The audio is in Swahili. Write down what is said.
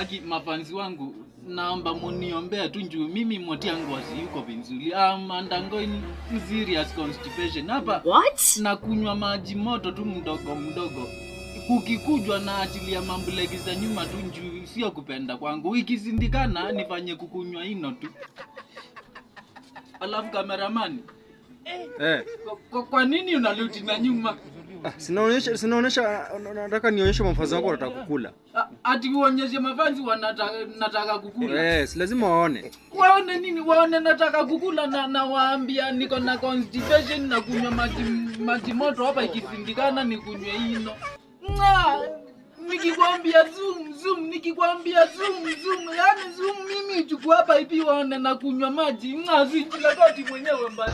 Aki mafanzi wangu naomba muniombea tu njoo mimi moti yangu yuko vizuri. I'm undergoing serious constipation. Hapa nakunywa maji moto tu mdogo. Kukikujwa na ajili ya mambulegi za nyuma tu njoo sio kupenda kwangu. Ikizindikana nifanye kukunywa hino tu. Alafu cameraman. Kwa nini unaluti na nyuma? Sinaonesha nataka nionyeshe mafanzi wako wanataka kukula. Ati uonyeshe mafanzi wanataka kukula. Si lazima waone. Waone nini? Waone nataka kukula na waambia niko na constipation na kunywa maji moto hapa ikisindikana nikunywe hino. Nikikwambia zoom, nikikwambia zoom, yani zoom mimi chukua hapa hivi waone na kunywa maji. Sijui kati mwenyewe mbaya.